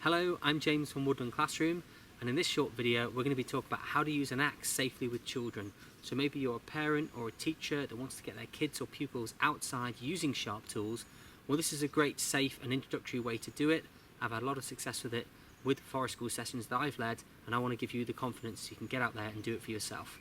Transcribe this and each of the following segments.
Hello, I'm James from Woodland Classroom, and in this short video we're going to be talking about how to use an axe safely with children. So maybe you're a parent or a teacher that wants to get their kids or pupils outside using sharp tools. Well, this is a great, safe and introductory way to do it. I've had a lot of success with it with forest school sessions that I've led, and I want to give you the confidence you can get out there and do it for yourself.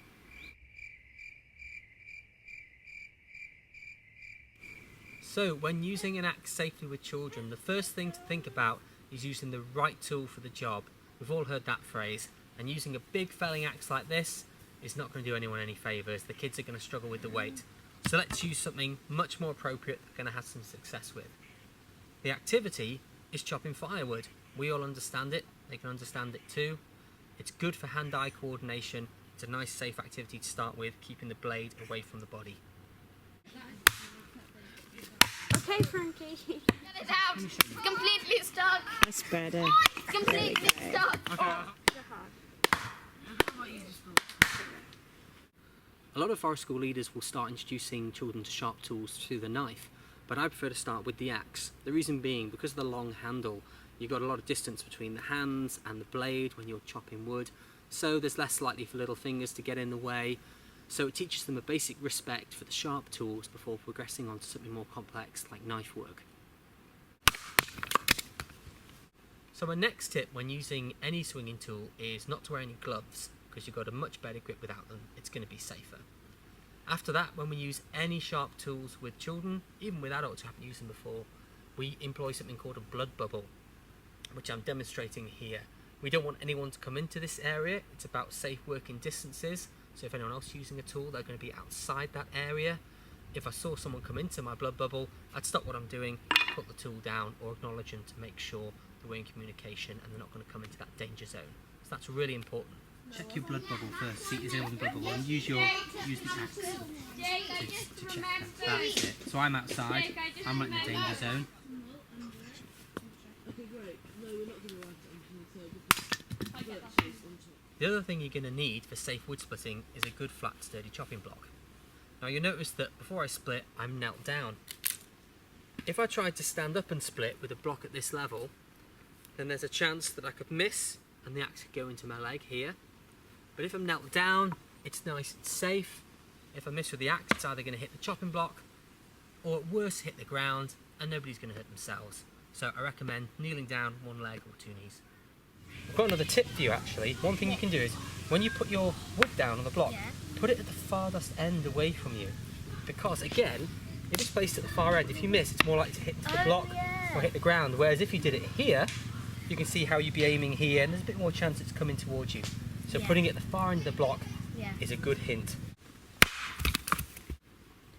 So when using an axe safely with children, the first thing to think about is using the right tool for the job. We've all heard that phrase, and using a big felling axe like this is not going to do anyone any favours. The kids are going to struggle with the weight. So let's use something much more appropriate that we're going to have some success with. The activity is chopping firewood. We all understand it, they can understand it too. It's good for hand-eye coordination. It's a nice safe activity to start with, keeping the blade away from the body. Okay, Frankie. Get it out! It's completely stuck! I spread it. It's completely stuck! A lot of forest school leaders will start introducing children to sharp tools through the knife, but I prefer to start with the axe. The reason being, because of the long handle, you've got a lot of distance between the hands and the blade when you're chopping wood, so there's less likely for little fingers to get in the way. So it teaches them a basic respect for the sharp tools before progressing on to something more complex like knife work. So my next tip when using any swinging tool is not to wear any gloves, because you've got a much better grip without them. It's going to be safer. After that, when we use any sharp tools with children, even with adults who haven't used them before, we employ something called a blood bubble, which I'm demonstrating here. We don't want anyone to come into this area. It's about safe working distances. So if anyone else is using a tool, they're going to be outside that area. If I saw someone come into my blood bubble, I'd stop what I'm doing, put the tool down, or acknowledge them to make sure that we're in communication and they're not going to come into that danger zone. So that's really important. Check your blood bubble first, see is anyone in the blood bubble, and use the axe to check that. That's it. So I'm outside, I'm not in the danger zone. The other thing you're going to need for safe wood splitting is a good flat sturdy chopping block. Now you'll notice that before I split I'm knelt down. If I tried to stand up and split with a block at this level, then there's a chance that I could miss and the axe could go into my leg here. But if I'm knelt down, it's nice and safe. If I miss with the axe, it's either going to hit the chopping block or at worst hit the ground and nobody's going to hurt themselves. So I recommend kneeling down one leg or two knees. I've got another tip for you actually. One thing you can do is, when you put your wood down on the block, put it at the farthest end away from you. Because again, if it's placed at the far end, if you miss, it's more likely to hit the block or hit the ground. Whereas if you did it here, you can see how you'd be aiming here and there's a bit more chance it's coming towards you. So putting it at the far end of the block is a good hint.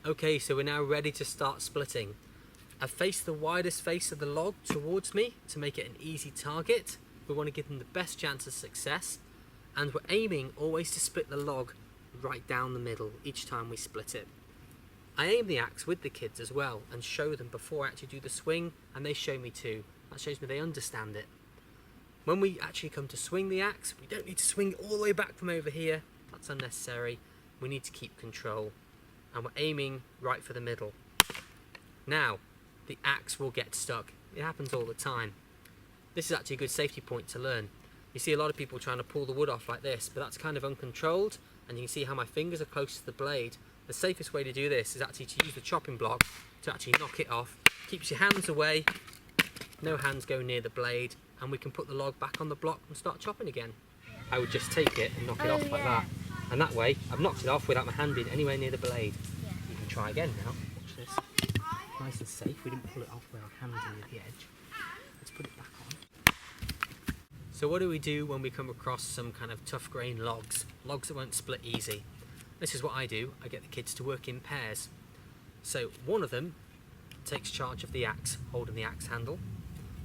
Okay, so we're now ready to start splitting. I've faced the widest face of the log towards me to make it an easy target. We want to give them the best chance of success, and we're aiming always to split the log right down the middle each time we split it. I aim the axe with the kids as well and show them before I actually do the swing, and they show me too. That shows me they understand it. When we actually come to swing the axe, we don't need to swing all the way back from over here. That's unnecessary. We need to keep control, and we're aiming right for the middle. Now, the axe will get stuck. It happens all the time. This is actually a good safety point to learn. You see a lot of people trying to pull the wood off like this, but that's kind of uncontrolled, and you can see how my fingers are close to the blade. The safest way to do this is actually to use the chopping block to actually knock it off. Keeps your hands away, no hands go near the blade, and we can put the log back on the block and start chopping again. I would just take it and knock it off like that, and that way I've knocked it off without my hand being anywhere near the blade. You can try again now. Watch this. Nice and safe. We didn't pull it off where our hands are near the edge. Let's put it back on. So what do we do when we come across some kind of tough grain logs that won't split easy? This is what I do. I get the kids to work in pairs. So one of them takes charge of the axe, holding the axe handle,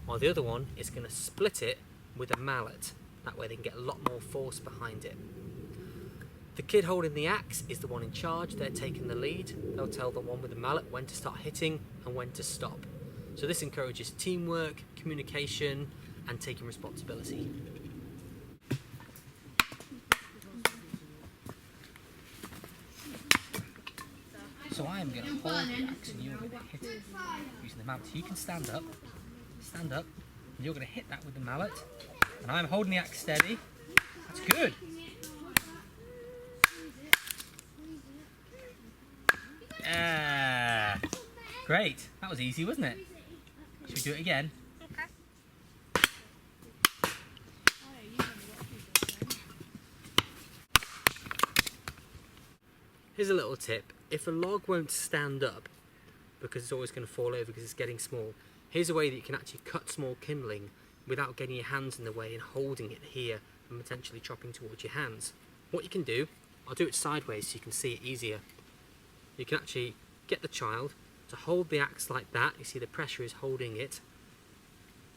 while the other one is going to split it with a mallet. That way they can get a lot more force behind it. The kid holding the axe is the one in charge. They're taking the lead. They'll tell the one with the mallet when to start hitting and when to stop. So this encourages teamwork, communication, and taking responsibility. So I am going to hold the axe and you're going to hit it using the mallet. So you can stand up, And you're going to hit that with the mallet. And I'm holding the axe steady. That's good. Yeah. Great. That was easy, wasn't it? Should we do it again? Here's a little tip. If a log won't stand up, because it's always going to fall over because it's getting small, here's a way that you can actually cut small kindling without getting your hands in the way and holding it here and potentially chopping towards your hands. What you can do, I'll do it sideways so you can see it easier. You can actually get the child to hold the axe like that. You see the pressure is holding it.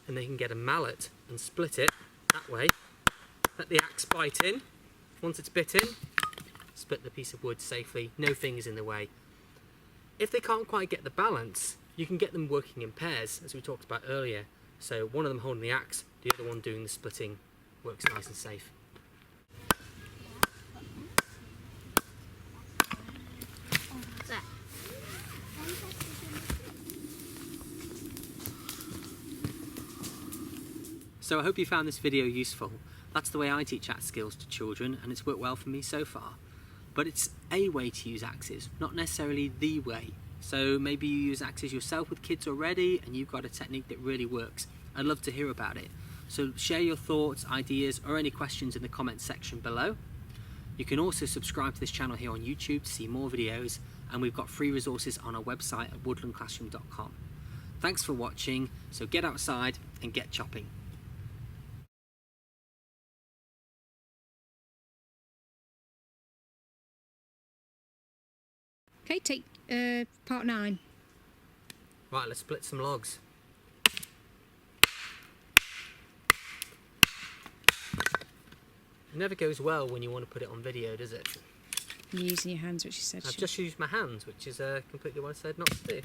And then you can get a mallet and split it that way. Let the axe bite in. Once it's bitten, split the piece of wood safely, no fingers in the way. If they can't quite get the balance, you can get them working in pairs, as we talked about earlier. So one of them holding the axe, the other one doing the splitting. Works nice and safe. So I hope you found this video useful. That's the way I teach axe skills to children, and it's worked well for me so far. But it's a way to use axes, not necessarily the way. So maybe you use axes yourself with kids already and you've got a technique that really works. I'd love to hear about it. So share your thoughts, ideas, or any questions in the comments section below. You can also subscribe to this channel here on YouTube to see more videos, and we've got free resources on our website at woodlandclassroom.com. Thanks for watching, so get outside and get chopping. Okay, take part 9. Right, let's split some logs. It never goes well when you want to put it on video, does it? You're using your hands, which you said. I've just used my hands, which is completely what I said not to do.